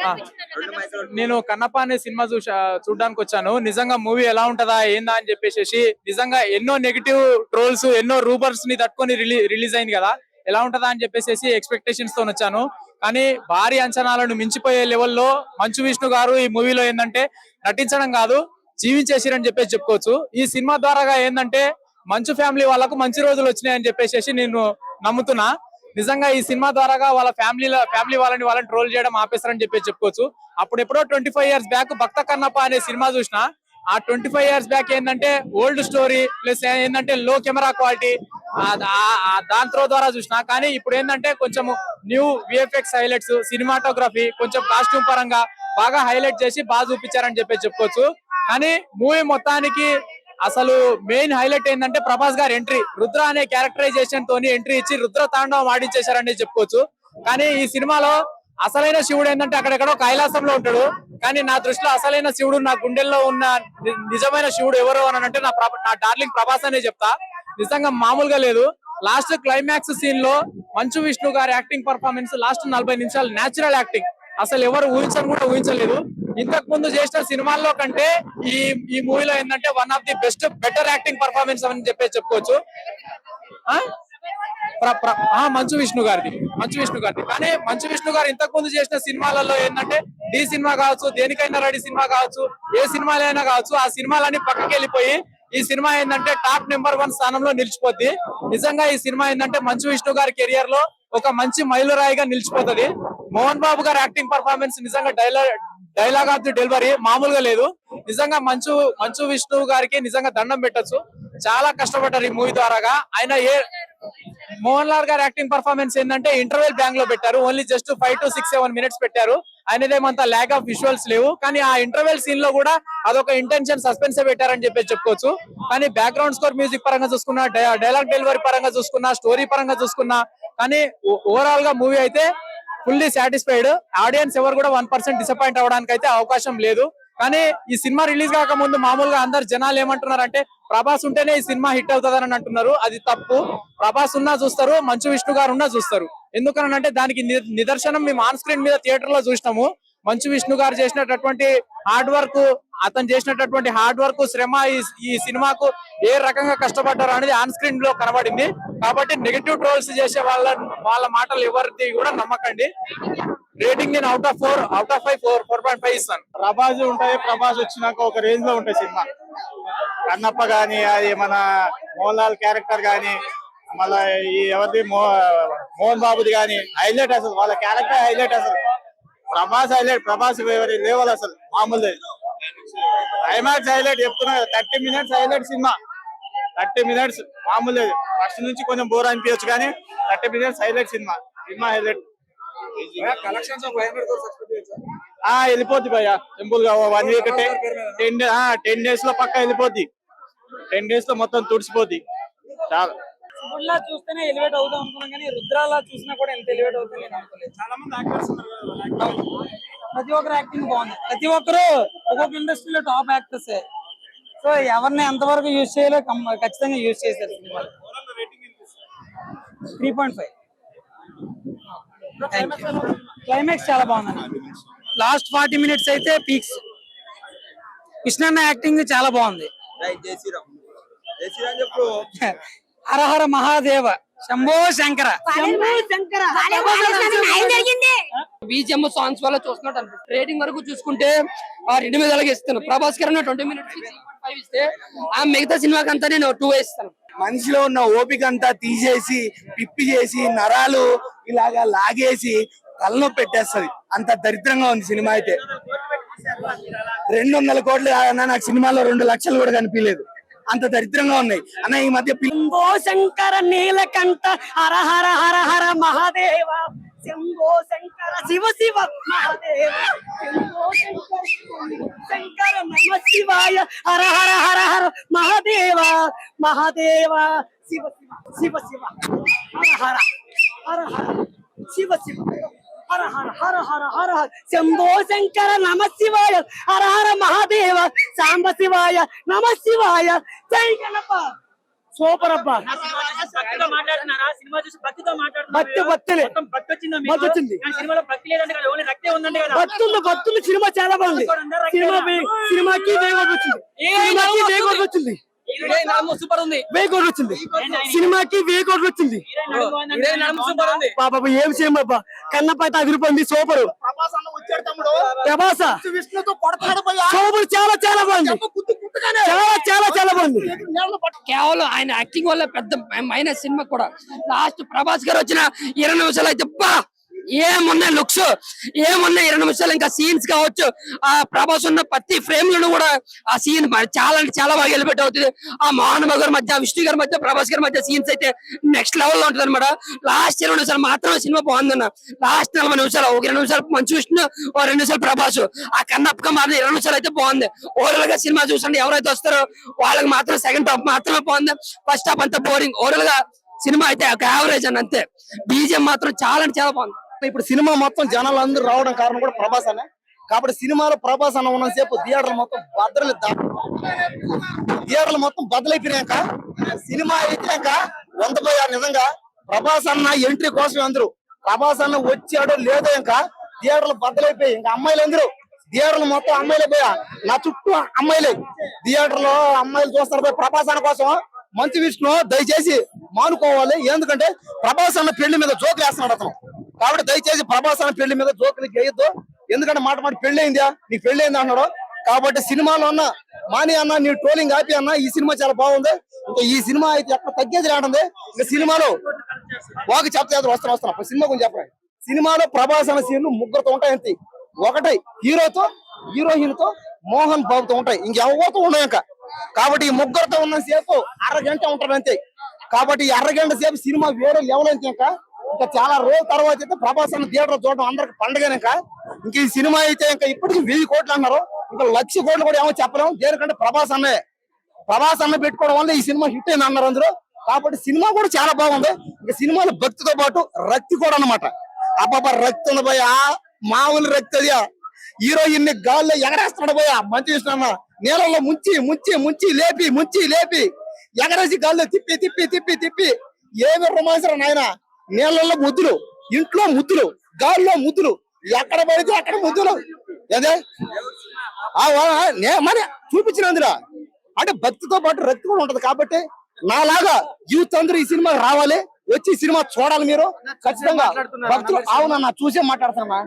ఆ, నేను కన్నప్ప అనే సినిమా చూడడానికి వచ్చాను. నిజంగా మూవీ ఎలా ఉంటదా ఏందా అని చెప్పేసి నిజంగా ఎన్నో నెగిటివ్ ట్రోల్స్ ఎన్నో రూమర్స్ ని తట్టుకొని రిలీజ్ అయింది కదా, ఎలా ఉంటదా అని చెప్పేసి ఎక్స్పెక్టేషన్స్ తో వచ్చాను. కానీ భారీ అంచనాలను మించిపోయే లెవెల్లో మంచు విష్ణు గారు ఈ మూవీలో ఏంటంటే నటించడం కాదు, జీవించేసిరని చెప్పేసి చెప్పుకోవచ్చు. ఈ సినిమా ద్వారా ఏంటంటే మంచు ఫ్యామిలీ వాళ్ళకు మంచి రోజులు వచ్చినాయని చెప్పేసి నేను నమ్ముతున్నా. నిజంగా ఈ సినిమా ద్వారా వాళ్ళ ఫ్యామిలీ వాళ్ళని ట్రోల్ చేయడం ఆపేస్తారని చెప్పేసి చెప్పుకోవచ్చు. అప్పుడు ఎప్పుడో 25 years బ్యాక్ భక్త కన్నప్ప అనే సినిమా చూసిన. ఆ 25 years బ్యాక్ ఏంటంటే ఓల్డ్ స్టోరీ ప్లస్ ఏంటంటే లో కెమెరా క్వాలిటీ దాని త్రో ద్వారా చూసిన. కానీ ఇప్పుడు ఏంటంటే కొంచెం న్యూ విఎఫ్ఎక్స్ హైలైట్స్, సినిమాటోగ్రఫీ, కొంచెం కాస్ట్యూమ్ పరంగా బాగా హైలైట్ చేసి బాగా చూపించారని చెప్పేసి చెప్పుకోవచ్చు. కానీ మూవీ మొత్తానికి అసలు మెయిన్ హైలైట్ ఏంటంటే ప్రభాస్ గారి ఎంట్రీ, రుద్ర అనే క్యారెక్టరైజేషన్ తోని ఎంట్రీ ఇచ్చి రుద్ర తాండవం ఆడించేశారని చెప్పుకోవచ్చు. కానీ ఈ సినిమాలో అసలైన శివుడు ఏంటంటే అక్కడెక్కడో కైలాసంలో ఉంటాడు. కానీ నా దృష్టిలో అసలైన శివుడు నా గుండెల్లో ఉన్న నిజమైన శివుడు ఎవరు అని అంటే నా డార్లింగ్ ప్రభాస్ అనే చెప్తా. నిజంగా మామూలుగా లేదు. లాస్ట్ క్లైమాక్స్ సీన్ లో మంచు విష్ణు గారి యాక్టింగ్ పర్ఫార్మెన్స్ లాస్ట్ 40 నిమిషాలు నేచురల్ యాక్టింగ్ అసలు ఎవరు ఊహించలేదు. ఇంతకు ముందు చేసిన సినిమాల్లో కంటే ఈ మూవీలో ఏంటంటే one of the better acting performance అని చెప్పేసి చెప్పుకోవచ్చు. మంచు విష్ణు గారిది. కానీ మంచు విష్ణు గారు ఇంతకు ముందు చేసిన సినిమాలలో ఏంటంటే డి సినిమా కావచ్చు, దేనికైనా రెడీ సినిమా కావచ్చు, ఏ సినిమాలైనా కావచ్చు, ఆ సినిమాలన్నీ పక్కకి వెళ్ళిపోయి ఈ సినిమా ఏంటంటే టాప్ నెంబర్ 1 స్థానంలో నిలిచిపోద్ది. నిజంగా ఈ సినిమా ఏంటంటే మంచు విష్ణు గారి కెరియర్ లో ఒక మంచి మైలురాయిగా నిలిచిపోతుంది. మోహన్ బాబు గారి యాక్టింగ్ పర్ఫార్మెన్స్ నిజంగా డైలాగ్ ఆఫ్ ది డెలివరీ మామూలుగా లేదు. నిజంగా మంచు విష్ణు గారికి నిజంగా దండం పెట్టొచ్చు. చాలా కష్టపడ్డారు ఈ మూవీ ద్వారాగా. ఆయన మోహన్ లాల్ గారి యాక్టింగ్ పర్ఫార్మెన్స్ ఏంటంటే ఇంటర్వెల్ బ్యాంక్ లో పెట్టారు. ఓన్లీ జస్ట్ 5 to 6-7 minutes పెట్టారు. ఆయనదేమంతా ల్యాక్ ఆఫ్ విజువల్స్ లేవు. కానీ ఆ ఇంటర్వెల్ సీన్ లో కూడా అదొక ఇంటెన్షన్ సస్పెన్స్ పెట్టారని చెప్పేసి చెప్పుకోవచ్చు. కానీ బ్యాక్గ్రౌండ్ స్కోర్, మ్యూజిక్ పరంగా చూసుకున్నా, డైలాగ్ డెలివరీ పరంగా చూసుకున్నా, స్టోరీ పరంగా చూసుకున్నా, కానీ ఓవరాల్ గా మూవీ అయితే ఫుల్లీ సాటిస్ఫైడ్. ఆడియన్స్ ఎవరు కూడా 1% డిసప్పాయింట్ అవడానికి అయితే అవకాశం లేదు. కానీ ఈ సినిమా రిలీజ్ కాక ముందు మామూలుగా అందరు జనాలు ఏమంటున్నారంటే ప్రభాస్ ఉంటేనే ఈ సినిమా హిట్ అవుతుందని అంటున్నారు. అది తప్పు. ప్రభాస్ ఉన్నా చూస్తారు, మంచు విష్ణు గారు ఉన్నా చూస్తారు. ఎందుకనంటే దానికి నిదర్శనం మేము ఆన్ స్క్రీన్ మీద థియేటర్ లో చూసినాము. మంచు విష్ణు గారు చేసినటువంటి హార్డ్ వర్క్, అతను చేసినటువంటి హార్డ్ వర్క్, శ్రమ ఈ సినిమాకు ఏ రకంగా కష్టపడ్డారు అనేది ఆన్ స్క్రీన్ లో కనబడింది. కాబట్టి నెగటివ్ ట్రోల్స్ చేసే వాళ్ళ మాటలు ఎవరిది కూడా నమ్మకండి. రేటింగ్ నేను అవుట్ ఆఫ్ 5 4.5 ఇస్తాను. ప్రభాస్ ఉంటాయి. ప్రభాస్ వచ్చినాక ఒక రేంజ్ లో ఉంటాయి సినిమా. కన్నప్ప గానీ, అది మన మోహన్ లాల్ క్యారెక్టర్ గానీ, మళ్ళా ఈ ఎవరిది మోహన్ బాబుది గానీ హైలైట్. అసలు వాళ్ళ క్యారెక్టర్ హైలైట్. అసలు ప్రభాస్ హైలైట్. ప్రభాస్ లేవాలి అసలు మామూలు. క్లైమాక్స్ హైలైట్ చెప్తున్నా. 30 minutes హైలైట్ సినిమా. 30 minutes మామూలు. ఫస్ట్ నుంచి కొంచెం బోర్ అనిపించచ్చు కానీ 30 minutes హైలైట్ సినిమా హైలైట్. వెళ్ళిపోద్ది భయ్యా సింపుల్ గా. 1 week 10 days లో పక్కా వెళ్ళిపోద్ది. 10 days లో మొత్తం తుడిసిపోద్ది. చాలా శివుడిలా చూస్తేనే ఎలివేట్ అవుతాం అనుకున్నాం కానీ రుద్రాలా చూసినా కూడా ఎంత ఎలివేట్ అవుతుంది నేను అనుకోలేదు. చాలా మంది యాక్టర్స్ ఉన్నారు. ప్రతి ఒక్కరు యాక్టింగ్ బాగుంది. ప్రతి ఒక్కరు ఒక్కొక్క ఇండస్ట్రీలో టాప్ యాక్టర్స్. సో ఎవరిని ఎంతవరకు యూజ్ చేయాలో ఖచ్చితంగా యూజ్ చేశారు సినిమాలో. 3.5. క్లైమాక్స్ చాలా బాగుంది. లాస్ట్ 40 minutes అయితే పీక్స్. కృష్ణన్న యాక్టింగ్ చాలా బాగుంది. హరహర మహాదేవ శంభో శంకర. బీజిఎం సాంగ్స్ వల్ల చూస్తున్నట్టు అనిపిస్తుంది. రేటింగ్ వరకు చూసుకుంటే 2 మీద ఇస్తాను. ప్రభాస్ గారు 20 minutes 5 ఇస్తే ఆ మిగతా సినిమాకి అంతా నేను 2 ఇస్తాను. మనిషిలో ఉన్న ఓపిక అంతా తీసేసి పిప్పి చేసి నరాలు ఇలాగా లాగేసి తలనొప్పి పెట్టేస్తుంది. అంత దరిద్రంగా ఉంది సినిమా అయితే. 200 కోట్లు అన్న నాకు సినిమాలో 2 లక్షలు కూడా కనిపించలేదు. అంత దరిద్రంగా ఉన్నాయి అన్న. ఈ మధ్య శంభో శంకర నీలకంఠ హర హర హర హర మహాదేవ శంభో శంకర శివ శివ మహాదేవ శంభో శంకర శంకర నమ శివాయ హర హర హర హర మహాదేవ మహాదేవ శివ శివ శివ శివ హర హర హర హర శివ శివ హర హర హర హర హర హర శంభో శంకర నమ శివాయ హర హర మహాదేవ సాంబ శివాయ నమ శివాయ జై గణప సూపర్ అబ్బా. భక్తితో మాట్లాడుతున్నారా? సినిమా చూసి భక్తితో భక్తి భక్తిలే. మొత్తం భక్తి వచ్చిందా మీకు? భక్తి వచ్చింది. కానీ సినిమాలో భక్తి లేదంటే కదా, ఓన్లీ రక్తే ఉందంటే కదా. భక్తులు సినిమా చాలా బాగుంది. సినిమాకి వేగోడు వచ్చింది. సూపర్ ఉంది. వేగోడు వచ్చింది. సినిమాకి వేగోడు వచ్చింది. సూపర్ ఉంది. బాబా ఏం చేయమ్మా. కన్నప్ప అయితే అదిరిపోయింది. సూపర్. ప్రభాస్ అన్న వచ్చాడు తమ్ముడు. ప్రభాస విష్ణుతో కొడతాడు భయ్యా. సూపర్. చాలా చాలా బాగుంది. చాలా బాగుంది. కేవలం ఆయన యాక్టింగ్ వల్ల పెద్ద మైనస్ సినిమా కూడా. లాస్ట్ ప్రభాస్ గారు వచ్చిన 20 నిమిషాలు అయితే ఏమున్నాయి లుక్స్, ఏమున్నాయి 20 నిమిషాలు. ఇంకా సీన్స్ కావచ్చు, ఆ ప్రభాస్ ఉన్న ప్రతి ఫ్రేమ్ లోను కూడా ఆ సీన్ చాలా అంటే చాలా బాగా ఎలివేట్ అవుతుంది. ఆ మోహన్ బాబు గారి మధ్య, విష్ణు గారి మధ్య, ప్రభాస్ గారి మధ్య సీన్స్ అయితే నెక్స్ట్ లెవెల్ లో ఉంటుంది అనమాట. లాస్ట్ 20 నిమిషాలు మాత్రమే సినిమా బాగుందన్న. లాస్ట్ 40 నిమిషాలు, ఒక 20 నిమిషాలు మంచి విష్ణు, ఒక 2 నిమిషాలు ప్రభాస్, ఆ కన్నప్పక మాత్రం 20 నిమిషాలు అయితే బాగుంది. ఓవరాల్ గా సినిమా చూసండి, ఎవరైతే వస్తారో వాళ్ళకి మాత్రం సెకండ్ హాఫ్ మాత్రమే బాగుంది. ఫస్ట్ హాఫ్ అంతా బోరింగ్. ఓవరాల్ గా సినిమా అయితే ఒక యావరేజ్ అని అంతే. బీజిఎం మాత్రం చాలా అంటే చాలా బాగుంది. ఇప్పుడు సినిమా మొత్తం జనాలు అందరూ రావడం కారణం కూడా ప్రభాస్ అనే. కాబట్టి సినిమాలో ప్రభాస్ అన్న ఉన్నసేపు థియేటర్లు మొత్తం బదులైపోయినాక సినిమా అయిపోయాక వందపోయా. నిజంగా ప్రభాస్ అన్న ఎంట్రీ కోసం అందరూ, ప్రభాస్ అన్న వచ్చాడో లేదో ఇంకా థియేటర్లు బద్దలైపోయి, ఇంకా అమ్మాయిలు అందరూ థియేటర్లు మొత్తం అమ్మాయిలు అయిపోయా. నా చుట్టూ అమ్మాయిలే థియేటర్ లో అమ్మాయిలు చూస్తారు ప్రభాస్ అన్న కోసం. మంచి విష్ణు దయచేసి మానుకోవాలి. ఎందుకంటే ప్రభాస్ అన్న పెళ్లి మీద జోకులు వేస్తున్నాడు అతను. కాబట్టి దయచేసి ప్రభాస్ అన్న పెళ్లి మీద జోకులు చేయొద్దు. ఎందుకంటే మాట పెళ్లి అయిందా, నీకు పెళ్లి అయింది అన్నాడు. కాబట్టి సినిమాలో అన్న మాని అన్న నీ ట్రోలింగ్ ఆపి అన్న, ఈ సినిమా చాలా బాగుంది. ఇంకా ఈ సినిమా అయితే ఎక్కడ తగ్గేది రానుంది. ఇంకా సినిమాలో వాకి చెప్తా వస్తున్నా సినిమా గురించి చెప్పండి. సినిమాలో ప్రభాస్ అన్న సీన్లు ముగ్గురుతో ఉంటాయి అంతే. ఒకటి హీరోతో, హీరోయిన్ తో, మోహన్ బాబుతో ఉంటాయి. ఇంకెవరితో ఉన్నాయి ఇంకా. కాబట్టి ఈ ముగ్గురుతో ఉన్న సేపు అరగంట ఉంటారు అంతే. కాబట్టి ఈ అరగంట సేపు సినిమా వేరే లెవెల్ అయితే ఇంకా చాలా రోజుల తర్వాత అయితే ప్రభాస్ అన్న థియేటర్ చూడడం అందరికి పండుగనక. ఇంక ఈ సినిమా అయితే ఇంకా ఇప్పటికి 1000 కోట్లు అన్నారు. ఇంకా 1,00,000 కోట్లు కూడా ఏమో చెప్పలేము. దేనికంటే ప్రభాస్ అన్న పెట్టుకోవడం వల్ల ఈ సినిమా హిట్ అయింది అన్నారు అందరూ. కాబట్టి సినిమా కూడా చాలా బాగుంది. ఇంకా సినిమాలో భక్తితో పాటు రక్తి కూడా అన్నమాట. అబ్బాబా రక్తి ఉంది భయ, మామూలు రక్తి అది. హీరోయిన్ ని గాల్లో ఎగరేస్తున్నాడు భయ. మంచి విషయం, నీళ్ళలో ముంచి లేపి ఎగరేసి గాల్లో తిప్పి ఏమి రొమాన్స్ నాయన. నీళ్ళల్లో ముద్దులు, ఇంట్లో ముద్దులు, గాల్లో ముద్దులు, ఎక్కడ పడితే అక్కడ ముద్దులు. అదే మరి చూపించినందురా అంటే భక్తితో పాటు రక్తి కూడా ఉంటది. కాబట్టి నాలాగా యూత్ అందరూ ఈ సినిమా రావాలి, వచ్చి సినిమా చూడాలి. మీరు ఖచ్చితంగా భక్తులు. అవునన్నా చూసే మాట్లాడుతున్నా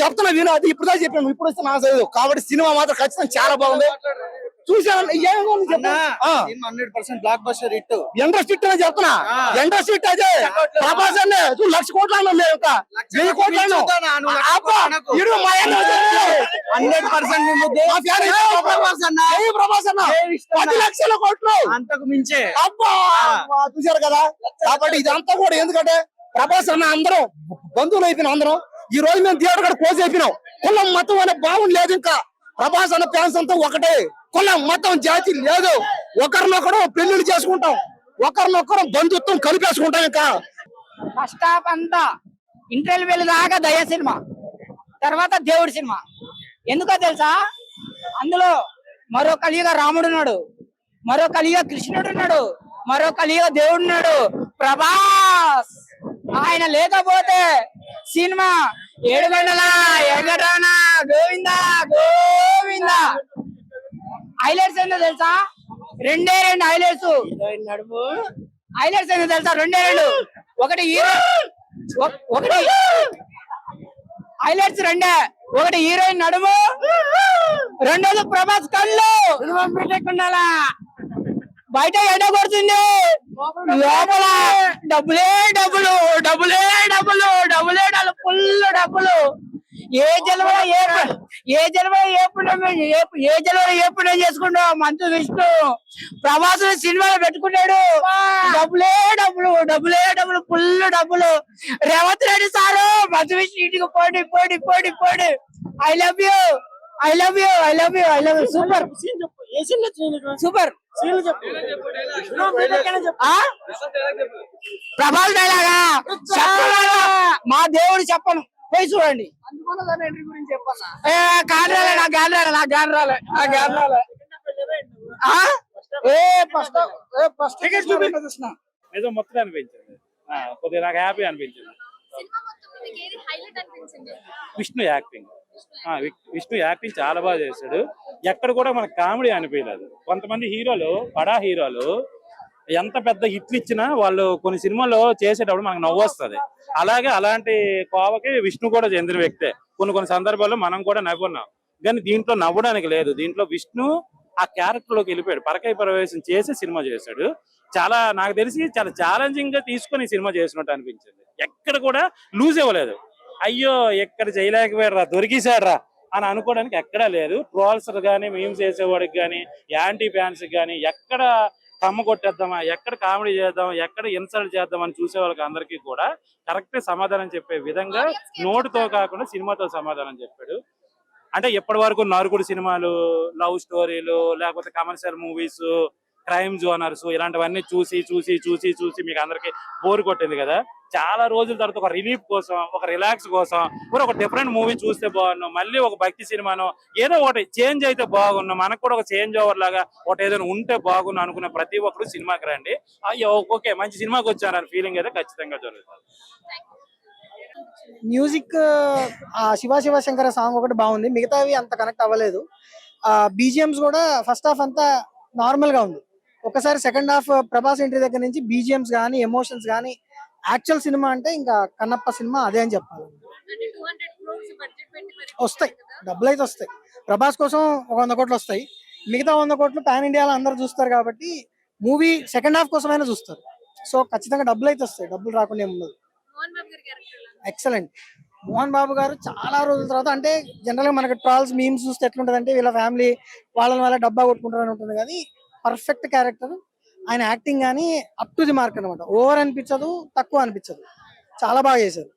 చెప్తున్నా విను. అది ఇప్పుడు దాకా చెప్పాను, ఇప్పుడు వస్తే నా చదువు. కాబట్టి సినిమా మాత్రం ఖచ్చితంగా చాలా బాగుంది. చూసాను 100% block buster hit. Industry hit అని చెప్తున్నా. ఇండస్ట్రీ హిట్ అదే ప్రభాస్ అన్న 1,00,000 కోట్లు అన్నా, ఇంకా 1000 కోట్లు 10 లక్షల కోట్లు అంతకు మించే. అబ్బా చూసారు కదా. కాబట్టి ఇదంతా కూడా ఎందుకంటే ప్రభాస్ అన్న అందరం బంధువులు అయిపోయినాం. అందరం ఈ రోజు మేము థియేటర్ కూడా క్లోజ్ అయిపోయినాం. కులం మతం అనే భావం లేదు. ఇంకా ప్రభాస్ అన్న ఫ్యాన్స్ అంతా ఒకటే. కులం మతం జాతి లేదు. ఒకరినొకరు పెళ్లిళ్ళు చేసుకుంటాం, ఒకరినొకరు బంధుత్వం కలిపేసుకుంటాం. ఇంకా ఫస్ట్ హాఫ్ అంతా ఇంటర్వ్యూలు దాకా దయ సినిమా, తర్వాత దేవుడి సినిమా. ఎందుకో తెలుసా, అందులో మరో కలియుగ రాముడు ఉన్నాడు, మరో కలియుగ కృష్ణుడు ఉన్నాడు, మరో కలియుగ దేవుడు ఉన్నాడు ప్రభాస్. ఆయన లేకపోతే సినిమా ఏడుగంటల ఎగటాన గోవిందా గోవిందా. హైలైట్స్ ఏందో తెలుసా, 2 హైలైట్స్. హైలైట్స్ ఏందో తెలుసా, 2. ఒకటి హీరో, ఒకటి హైలైట్స్ 2. ఒకటి హీరోయిన్ నడుము, 2 ప్రభాస్ కళ్ళు. పెట్టకుండాలా బయట ఎండ కొడుతుంది, లోపల డబ్బులే డబ్బులు ఫుల్ డబ్బులు. ఏ జన్మలో ఏ పుణ్యం చేసుకుంటా మంచు విష్ణు ప్రభాస్ సినిమాలో పెట్టుకున్నాడు. డబ్బులే ఫుల్ డబ్బులు. రేవంత్ రెడ్డి సారు మంచు విష్ణు ఇంటికి పోడి. I love you super. Prabhas డైలాగా మా దేవుడు చెప్పను, పోయి చూడండి. నిజం మొత్తం అనిపించింది. కొద్దిగా నాకు హ్యాపీ అనిపించింది. సినిమా మొత్తంలో మీకు ఏది హైలైట్ అనిపించింది? విష్ణు యాక్టింగ్ విష్ణు యాక్టింగ్ చాలా బాగా చేశాడు. ఎక్కడ కూడా మనకు కామెడీ అనిపించలేదు. కొంతమంది హీరోలు బడా హీరోలు ఎంత పెద్ద హిట్లు ఇచ్చినా వాళ్ళు కొన్ని సినిమాల్లో చేసేటప్పుడు మనకు నవ్వు వస్తుంది. అలాగే అలాంటి కోవకి విష్ణు కూడా చెందిన వ్యక్తే. కొన్ని సందర్భాల్లో మనం కూడా నవ్వున్నాం, కానీ దీంట్లో నవ్వడానికి లేదు. దీంట్లో విష్ణు ఆ క్యారెక్టర్ లోకి వెళ్ళిపోయాడు. పరకాయ ప్రవేశం చేసి సినిమా చేశాడు. చాలా నాకు తెలిసి చాలా ఛాలెంజింగ్ గా తీసుకొని సినిమా చేసినట్టు అనిపించింది. ఎక్కడ కూడా లూజ్ ఇవ్వలేదు. అయ్యో ఎక్కడ చేయలేకపోయాడు రా, దొరికిసాడు రా అని అనుకోవడానికి ఎక్కడా లేదు. ట్రోల్స్ కానీ మీమ్స్ చేసేవాడికి కానీ యాంటీ ఫ్యాన్స్ కానీ ఎక్కడ కమ్మ కొట్టేద్దామా, ఎక్కడ కామెడీ చేద్దాం, ఎక్కడ ఇన్సల్ట్ చేద్దాం అని చూసే వాళ్ళకి అందరికీ కూడా కరెక్ట్ సమాధానం చెప్పే విధంగా నోటితో కాకుండా సినిమాతో సమాధానం చెప్పాడు. అంటే ఇప్పటి వరకు నరుకుడు సినిమాలు, లవ్ స్టోరీలు, లేకపోతే కమర్షియల్ మూవీస్, క్రైమ్ జోనర్స్ ఇలాంటివన్నీ చూసి చూసి చూసి చూసి మీకు అందరికి బోర్ కొట్టింది కదా. చాలా రోజుల తర్వాత ఒక రిలీఫ్ కోసం, ఒక రిలాక్స్ కోసం ఒక డిఫరెంట్ మూవీ చూస్తే బాగున్నాం. మళ్ళీ ఒక భక్తి సినిమానో ఏదో ఒకటి చేంజ్ అయితే బాగున్నాం, మనకు కూడా ఒక చేంజ్ ఓవర్ లాగా ఒకటి ఏదైనా ఉంటే బాగున్నా అనుకున్న ప్రతి ఒక్కరు సినిమాకి రండి. అయ్యో ఓకే మంచి సినిమాకి వచ్చారని ఫీలింగ్ అయితే ఖచ్చితంగా జరుగుతుంది. మ్యూజిక్ శివ శివ శంకర సాంగ్ ఒకటి బాగుంది, మిగతావి అంత కనెక్ట్ అవ్వలేదు. బీజిఎంస్ కూడా ఫస్ట్ హాఫ్ అంతా నార్మల్ గా ఉంది. ఒకసారి సెకండ్ హాఫ్ ప్రభాస్ ఎంట్రీ దగ్గర నుంచి బీజిఎంస్ కానీ ఎమోషన్స్ కానీ యాక్చువల్ సినిమా అంటే ఇంకా కన్నప్ప సినిమా అదే అని చెప్పాలి. అంటే 200 crores బడ్జెట్ పెట్టి మరి వస్తాయి, డబ్బులు అయితే వస్తాయి. ప్రభాస్ కోసం ఒక 100 కోట్లు వస్తాయి, మిగతా 100 కోట్లు పాన్ ఇండియాలో అందరు చూస్తారు కాబట్టి మూవీ సెకండ్ హాఫ్ కోసమైనా చూస్తారు. సో ఖచ్చితంగా డబ్బులు అయితే వస్తాయి, డబ్బులు రాకుండా ఏమి ఉండదు. మోహన్ బాబు గారి క్యారెక్టర్ ఎక్సలెంట్. మోహన్ బాబు గారు చాలా రోజుల తర్వాత, అంటే జనరల్ గా మనకి ట్రాల్స్ మీమ్స్ చూస్తే ఎట్లుంటది అంటే వీళ్ళ ఫ్యామిలీ వాళ్ళ డబ్బా కొట్టుకుంటారని ఉంటుంది, కానీ పర్ఫెక్ట్ క్యారెక్టర్. ఆయన యాక్టింగ్ కానీ అప్ టు ది మార్క్ అనమాట. ఓవర్ అనిపించదు, తక్కువ అనిపించదు, చాలా బాగా చేశారు.